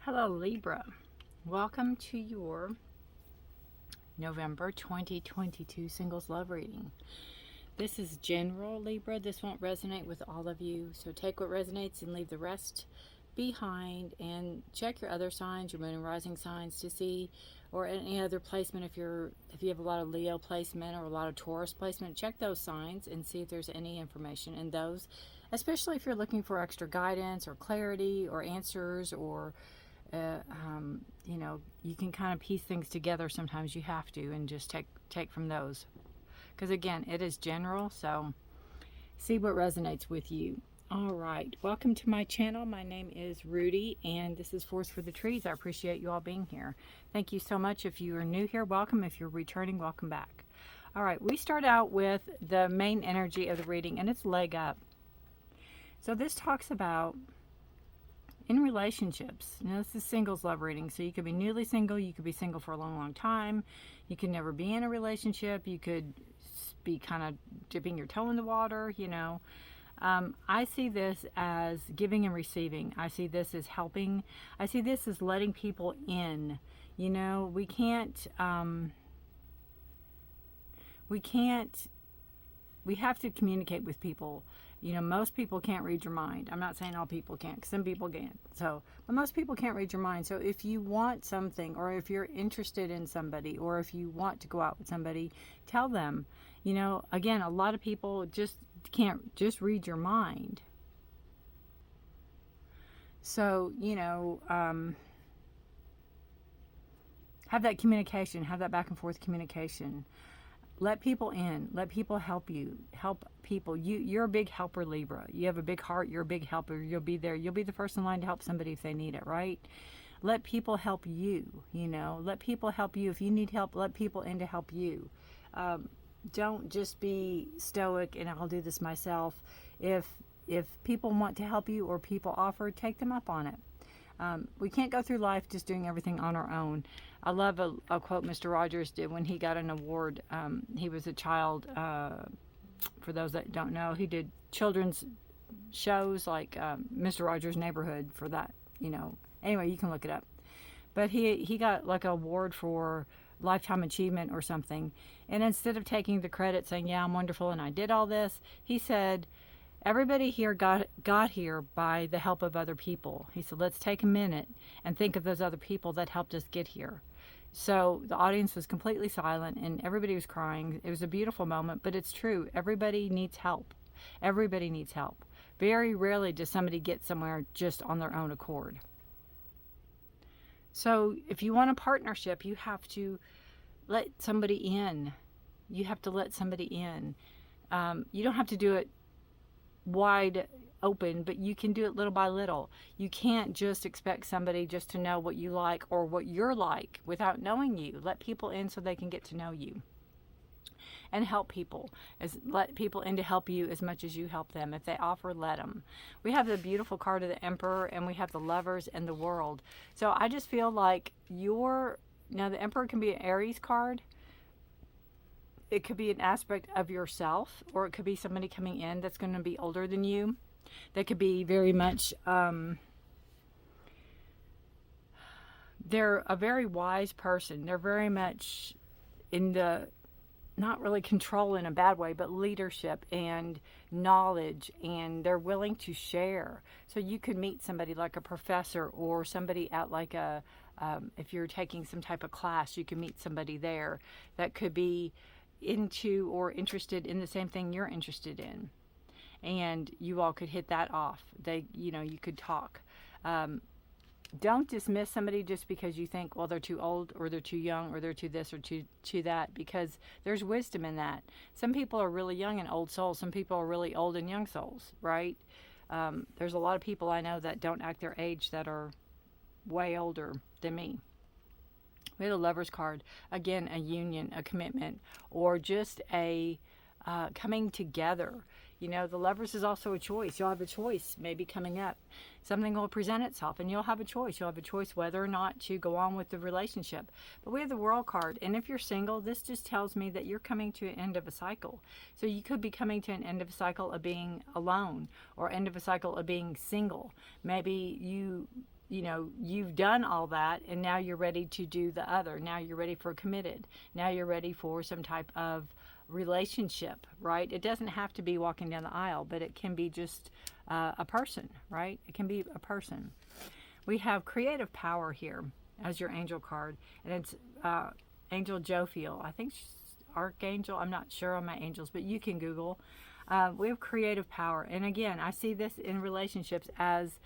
Hello, Libra. Welcome to your November 2022 Singles Love Reading. This is general, Libra. This won't resonate with all of you, so take what resonates and leave the rest behind, and check your other signs, your moon and rising signs, to see, or any other placement. If you have a lot of Leo placement or a lot of Taurus placement, check those signs and see if there's any information in those, especially if you're looking for extra guidance or clarity or answers, or you can kind of piece things together. Sometimes you have to, and just take from those, because again, it is general, so see what resonates with you. All right, welcome to my channel. My name is Rudy, and this is Force for the Trees. I appreciate you all being here. Thank you so much. If you are new here, welcome. If you're returning, welcome back. All right, we start out with the main energy of the reading, and it's leg up. So this talks about in relationships. Now, this is singles love reading, so you could be newly single, you could be single for a long time, you could never be in a relationship, you could be kind of dipping your toe in the water. I see this as giving and receiving. I see this as helping. I see this as letting people in. We have to communicate with people. Most people can't read your mind. I'm not saying all people can't, because some people can. But most people can't read your mind. So if you want something, or if you're interested in somebody, or if you want to go out with somebody, tell them. Again, a lot of people just can't just read your mind. So, have that communication, have that back and forth communication. Let people in. Let people help you. Help people. You're a big helper, Libra. You have a big heart. You're a big helper. You'll be there. You'll be the first in line to help somebody if they need it, right? Let people help you. Let people help you. If you need help, let people in to help you. Don't just be stoic and I'll do this myself. If people want to help you, or people offer, take them up on it. We can't go through life just doing everything on our own. I love a quote Mr. Rogers did when he got an award. He was a child, for those that don't know, he did children's shows like Mr. Rogers' Neighborhood for that, Anyway, you can look it up. But he got like an award for lifetime achievement or something. And instead of taking the credit saying, yeah, I'm wonderful and I did all this, he said, everybody here got here by the help of other people. He said, let's take a minute and think of those other people that helped us get here. So the audience was completely silent and everybody was crying. It was a beautiful moment, but it's true. Everybody needs help. Everybody needs help. Very rarely does somebody get somewhere just on their own accord. So if you want a partnership, you have to let somebody in. You have to let somebody in. You don't have to do it wide open, but you can do it little by little. You can't just expect somebody just to know what you like or what you're like without knowing you. Let people in so they can get to know you, and help people. Let people in to help you as much as you help them. If they offer, let them. We have the beautiful card of the Emperor, and we have the Lovers and the World. So I just feel like now the Emperor can be an Aries card. It could be an aspect of yourself, or it could be somebody coming in that's going to be older than you. That could be very much, they're a very wise person. They're very much in the, not really control in a bad way, but leadership and knowledge, and they're willing to share. So you could meet somebody like a professor, or somebody at like if you're taking some type of class, you can meet somebody there that could be into or interested in the same thing you're interested in, and you all could hit that off. You could talk. Don't dismiss somebody just because you think, well, they're too old, or they're too young, or they're too this or too that, because there's wisdom in that. Some people are really young and old souls. Some people are really old and young souls, right? There's a lot of people I know that don't act their age that are way older than me. We have the Lover's card. Again, a union, a commitment, or just a coming together. The Lovers is also a choice. You'll have a choice maybe coming up. Something will present itself, and you'll have a choice. You'll have a choice whether or not to go on with the relationship. But we have the World card, and if you're single, this just tells me that you're coming to an end of a cycle. So you could be coming to an end of a cycle of being alone, or end of a cycle of being single. Maybe you you know, you've done all that, and now you're ready to do the other. Now you're ready for committed. Now you're ready for some type of relationship, right? It doesn't have to be walking down the aisle, but it can be just a person, right? It can be a person. We have creative power here as your angel card, and it's Angel Jophiel. I think she's Archangel. I'm not sure on my angels, but you can Google. We have creative power, and again, I see this in relationships as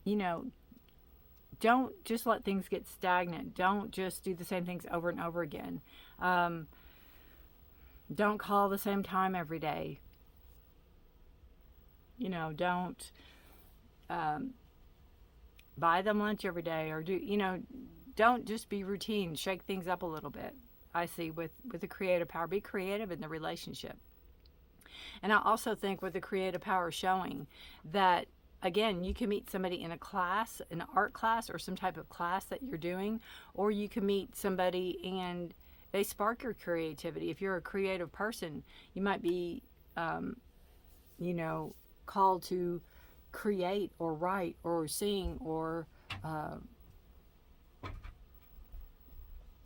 you know, don't just let things get stagnant. Don't just do the same things over and over again. Don't call the same time every day. You know, don't buy them lunch every day, or don't just be routine. Shake things up a little bit. I see with the creative power. Be creative in the relationship. And I also think with the creative power showing that, again, you can meet somebody in a class, an art class, or some type of class that you're doing, or you can meet somebody and they spark your creativity. If you're a creative person, you might be, called to create or write or sing or,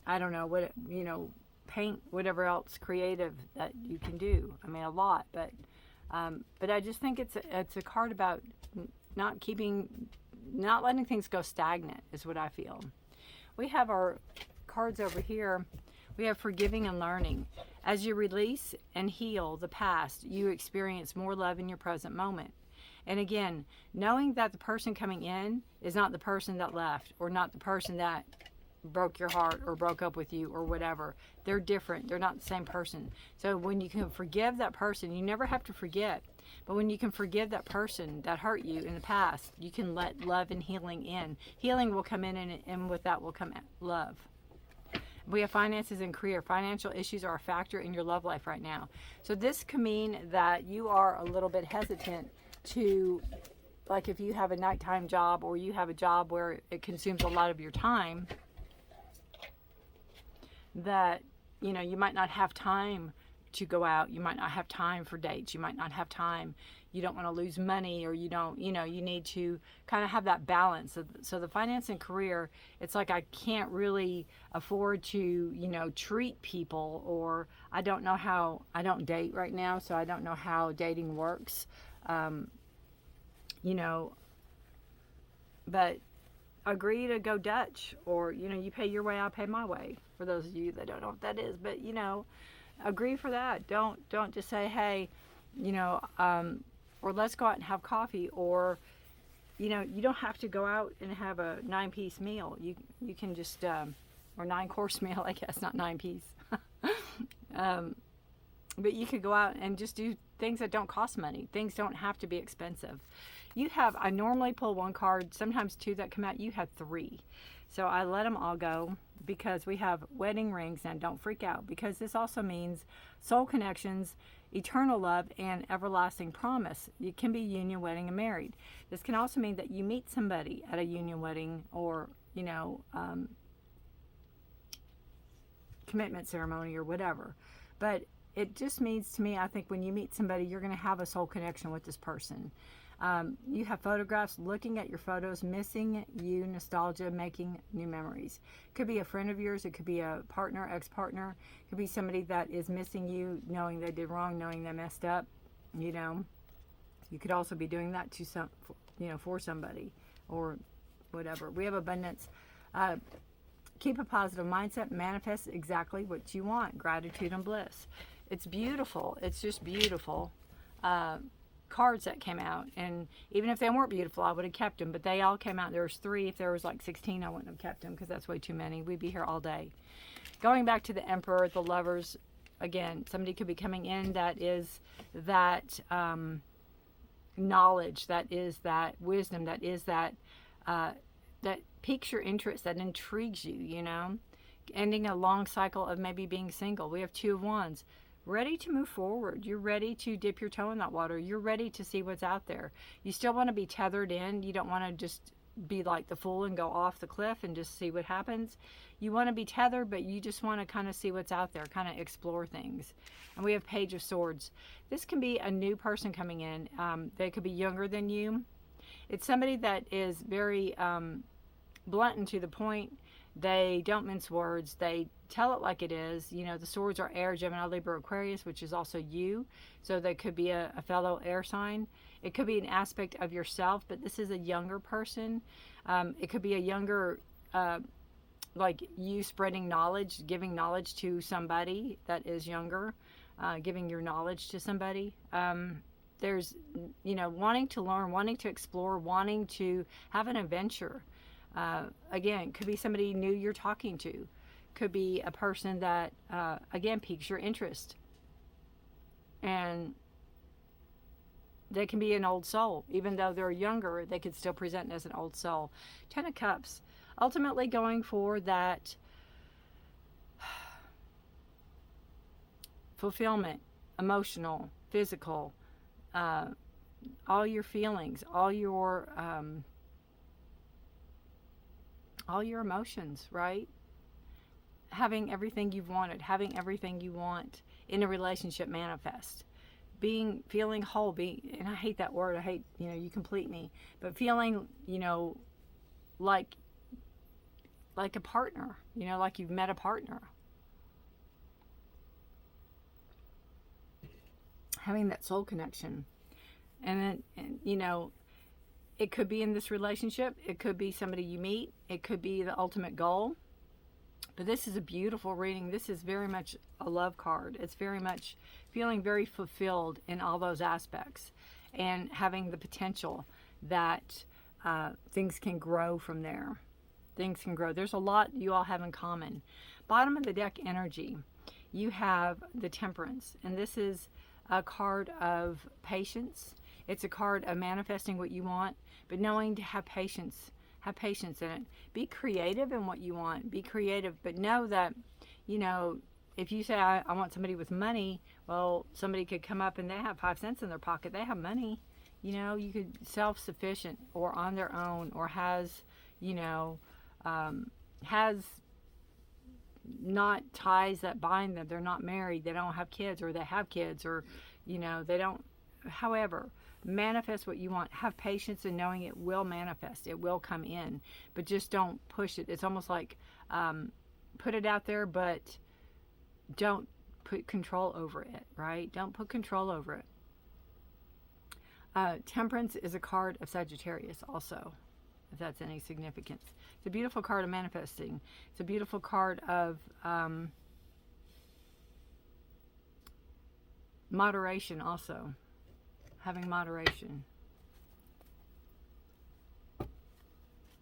I don't know, paint, whatever else creative that you can do. I mean, a lot, but I just think it's a card about not letting things go stagnant is what I feel. We have our cards over here. We have forgiving and learning. As you release and heal the past, you experience more love in your present moment. And again, knowing that the person coming in is not the person that left, or not the person that broke your heart or broke up with you or whatever. They're different. They're not the same person. So when you can forgive that person, you never have to forget. But when you can forgive that person that hurt you in the past, you can let love and healing in. Healing will come in, and with that will come love. We have finances and career. Financial issues are a factor in your love life right now. So this can mean that you are a little bit hesitant to, like if you have a nighttime job or you have a job where it consumes a lot of your time, that, you might not have time to go out. You might not have time for dates. You might not have time. You don't want to lose money, or you don't, you need to kind of have that balance. So the finance and career, it's like I can't really afford to, treat people, or I don't date right now, so I don't know how dating works. But agree to go Dutch, or, you pay your way, I'll pay my way, for those of you that don't know what that is. But, agree for that. Don't just say, hey, or let's go out and have coffee, or, you don't have to go out and have a 9-piece meal. You can just, or 9-course meal, I guess, not 9-piece. But you could go out and just do things that don't cost money. Things don't have to be expensive. I normally pull 1 card, sometimes 2 that come out. You had 3. So I let them all go, because we have wedding rings. And don't freak out, because this also means soul connections, eternal love, and everlasting promise. It can be union, wedding, and married. This can also mean that you meet somebody at a union, wedding, or, commitment ceremony or whatever. But it just means to me, I think when you meet somebody, you're going to have a soul connection with this person. You have photographs, looking at your photos, missing you, nostalgia, making new memories. It could be a friend of yours. It could be a partner, ex-partner. It could be somebody that is missing you, knowing they did wrong, knowing they messed up. You could also be doing that to for somebody, or whatever. We have abundance. Keep a positive mindset. Manifest exactly what you want. Gratitude and bliss. It's beautiful. It's just beautiful. Cards that came out, and even if they weren't beautiful, I would have kept them, but they all came out. There was 3. If there was like 16, I wouldn't have kept them, because that's way too many. We'd be here all day. Going back to the Emperor, the Lovers, again, somebody could be coming in that is that knowledge, that is that wisdom, that is that that piques your interest, that intrigues you, ending a long cycle of maybe being single. We have 2 of Wands. Ready to move forward. You're ready to dip your toe in that water. You're ready to see what's out there. You still want to be tethered in. You don't want to just be like the fool and go off the cliff and just see what happens. You want to be tethered, but you just want to kind of see what's out there, kind of explore things. And we have Page of Swords. This can be a new person coming in. They could be younger than you, It's somebody that is very blunt and to the point. They don't mince words. They tell it like it is. You know, the swords are air, Gemini, Libra, Aquarius, which is also you. So they could be a fellow air sign. It could be an aspect of yourself, but this is a younger person. It could be a younger, like you spreading knowledge, giving knowledge to somebody that is younger, giving your knowledge to somebody. There's, you know, wanting to learn, wanting to explore, wanting to have an adventure. Again, could be somebody new you're talking to. Could be a person that, again, piques your interest. And they can be an old soul. Even though they're younger, they could still present as an old soul. Ten of Cups. Ultimately going for that fulfillment, emotional, physical, all your feelings, all your emotions, right? Having everything you've wanted, having everything you want in a relationship manifest. Feeling whole, and I hate that word, I hate, you know, you complete me, but feeling, you know, like a partner, you know, like you've met a partner. Having that soul connection. And then, you know, it could be in this relationship, it could be somebody you meet, it could be the ultimate goal. But this is a beautiful reading. This is very much a love card. It's very much feeling very fulfilled in all those aspects and having the potential that things can grow from there. Things can grow. There's a lot you all have in common. Bottom of the deck energy, you have the Temperance, and this is a card of patience. It's a card of manifesting what you want, but knowing to have patience. Have patience in it. Be creative in what you want. Be creative, but know that, you know, if you say, I want somebody with money, well, somebody could come up and they have 5 cents in their pocket. They have money. You know, you could self-sufficient or on their own, or has, you know, has not ties that bind them. They're not married. They don't have kids, or they have kids, or, you know, they don't. However, manifest what you want. Have patience in knowing it will manifest. It will come in, but just don't push it. It's almost like put it out there, but don't put control over it, right? Don't put control over it. Temperance is a card of Sagittarius also, if that's any significance. It's a beautiful card of manifesting. It's a beautiful card of moderation also. Having moderation.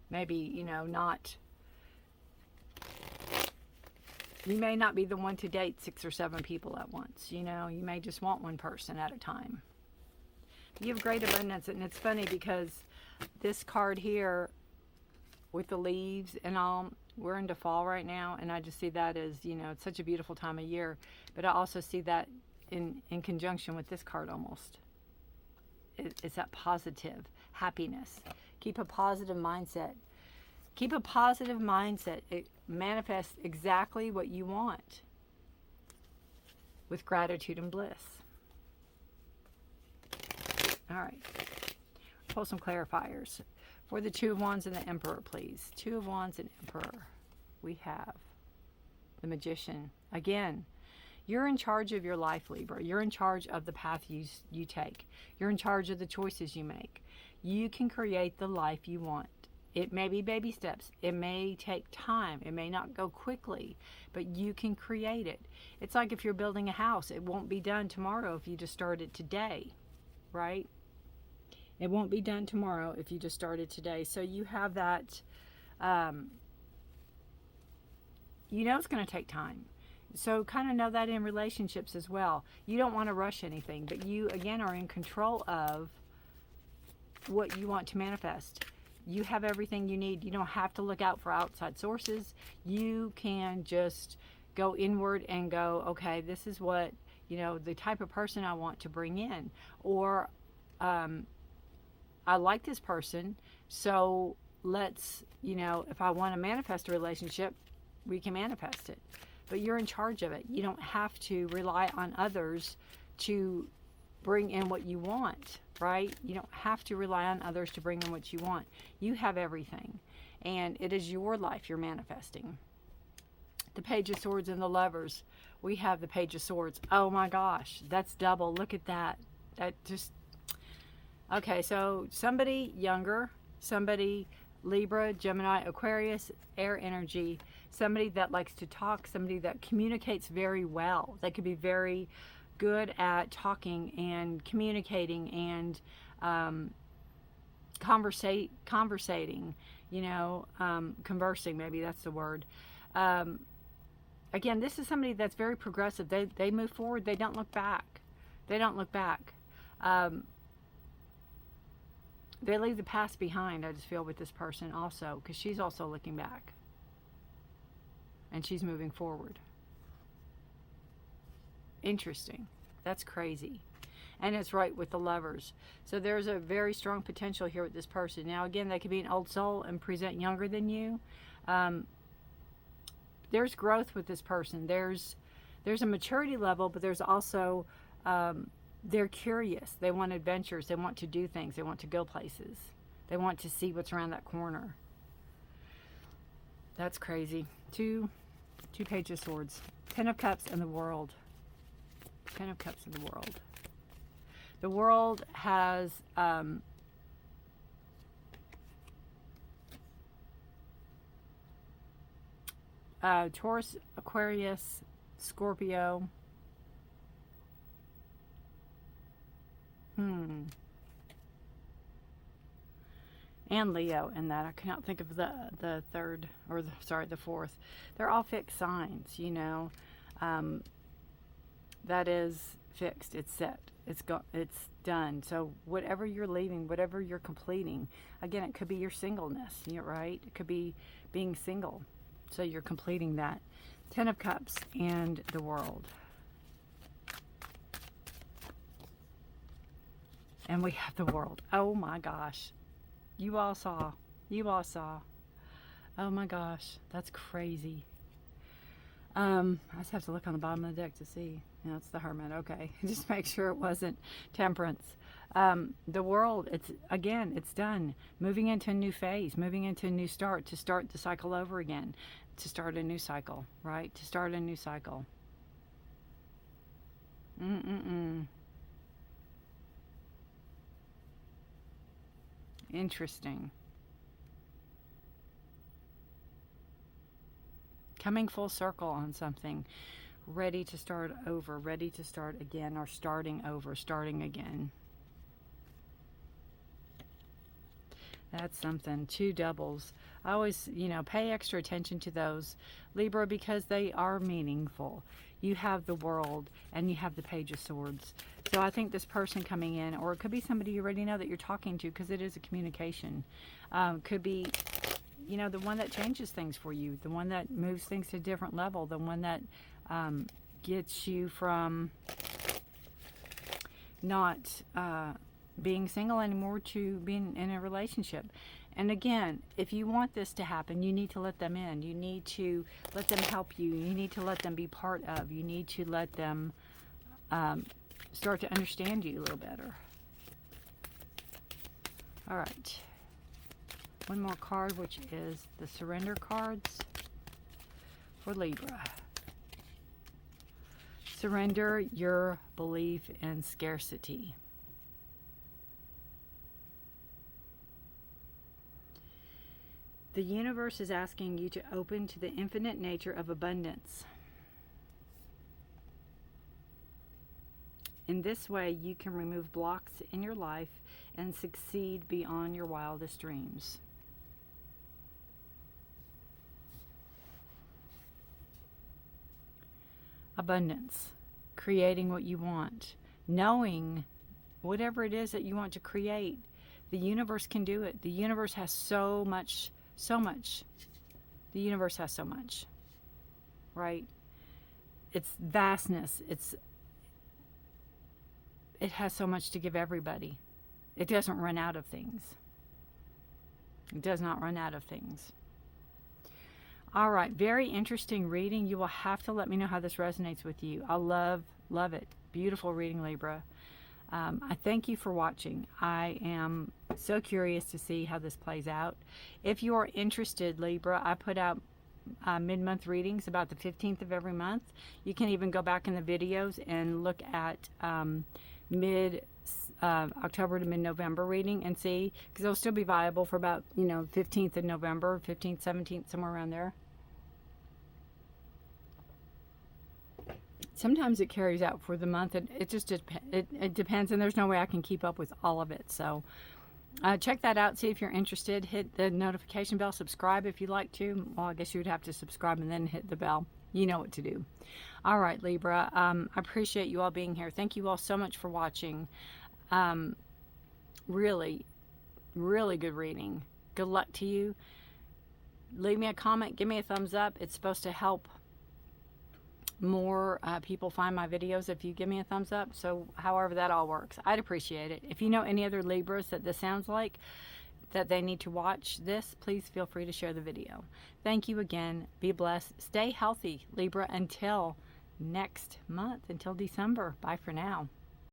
Maybe, you know, you may not be the one to date 6 or 7 people at once. You know, you may just want one person at a time. You have great abundance, and it's funny because this card here with the leaves and all, we're into fall right now, and I just see that as, you know, it's such a beautiful time of year, but I also see that in conjunction with this card almost. It's that positive happiness. Keep a positive mindset. Keep a positive mindset. It manifests exactly what you want with gratitude and bliss. All right. Pull some clarifiers. For the Two of Wands and the Emperor, please. Two of Wands and Emperor. We have the Magician. Again, you're in charge of your life, Libra. You're in charge of the path you take. You're in charge of the choices you make. You can create the life you want. It may be baby steps. It may take time. It may not go quickly, but you can create it. It's like if you're building a house. It won't be done tomorrow if you just started today, right? It won't be done tomorrow if you just started today. So you have that, you know it's going to take time. So kind of know that in relationships as well. You don't want to rush anything, but you, again, are in control of what you want to manifest. You have everything you need. You don't have to look out for outside sources. You can just go inward and go, okay, this is what, you know, the type of person I want to bring in. Or I like this person, so let's, you know, if I want to manifest a relationship, we can manifest it. But you're in charge of it. You don't have to rely on others to bring in what you want, right? You don't have to rely on others to bring in what you want. You have everything, and it is your life you're manifesting. The Page of Swords and the Lovers. We have the Page of Swords. Oh my gosh, that's double. Look at that. That just... Okay, so somebody younger, somebody Libra, Gemini, Aquarius, air energy, somebody that likes to talk, somebody that communicates very well. They could be very good at talking and communicating and conversating, you know, conversing, maybe that's the word. Again, this is somebody that's very progressive. They move forward. They don't look back. They don't look back. They leave the past behind, I just feel, with this person also, because she's also looking back. And she's moving forward. Interesting. That's crazy. And it's right with the Lovers. So there's a very strong potential here with this person. Now, again, they could be an old soul and present younger than you. There's growth with this person. There's a maturity level, but there's also... they're curious. They want adventures. They want to do things. They want to go places. They want to see what's around that corner. That's crazy. Two Page of Swords. 10 of Cups and the World. 10 of Cups and the World. The World has... Taurus, Aquarius, Scorpio... And Leo in that. I cannot think of the third, or the fourth. They're all fixed signs, you know. That is fixed. It's set. It's done. So whatever you're leaving, whatever you're completing, again, it could be your singleness, right? It could be being single. So you're completing that. 10 of Cups and the World. And we have the World. Oh my gosh. You all saw. You all saw. Oh my gosh. That's crazy. I just have to look on the bottom of the deck to see. Yeah, it's the Hermit. Okay. Just make sure it wasn't Temperance. The World, it's done. Moving into a new phase. Moving into a new start. To start the cycle over again. To start a new cycle. Right? To start a new cycle. Interesting. Coming full circle on something. Ready to start over. Ready to start again. Or starting over. Starting again. That's something. 2 doubles. I always, pay extra attention to those, Libra, because they are meaningful. You have the World and you have the Page of Swords. So I think this person coming in, or it could be somebody you already know that you're talking to, because it is a communication. Could be, the one that changes things for you, the one that moves things to a different level, the one that gets you from not being single anymore to being in a relationship. And again, if you want this to happen, you need to let them in. You need to let them help you. You need to let them be part of. You need to let them start to understand you a little better. All right. One more card, which is the Surrender cards for Libra. Surrender your belief in scarcity. The universe is asking you to open to the infinite nature of abundance. In this way, you can remove blocks in your life and succeed beyond your wildest dreams. Abundance. Creating what you want. Knowing whatever it is that you want to create. The universe can do it. The universe has so much. The universe has so much, right? It's vastness. It has so much to give everybody. It doesn't run out of things. It does not run out of things. All right, very interesting reading. You will have to let me know how this resonates with you. I love it. Beautiful reading, Libra. I thank you for watching. I am so curious to see how this plays out. If you are interested, Libra, I put out mid-month readings about the 15th of every month. You can even go back in the videos and look at mid October to mid-November reading and see, because it'll still be viable for about 15th of November, 15th, 17th, somewhere around there. Sometimes it carries out for the month. It just it depends, and there's no way I can keep up with all of it. So check that out. See if you're interested. Hit the notification bell. Subscribe if you'd like to. Well, I guess you would have to subscribe and then hit the bell. You know what to do. All right, Libra. I appreciate you all being here. Thank you all so much for watching. Really, really good reading. Good luck to you. Leave me a comment. Give me a thumbs up. It's supposed to help more people find my videos if you give me a thumbs up. So however that all works, I'd appreciate it. If you know any other Libras that this sounds like, that they need to watch this, please feel free to share the video. Thank you again. Be blessed. Stay healthy, Libra, until next month, until December. Bye for now.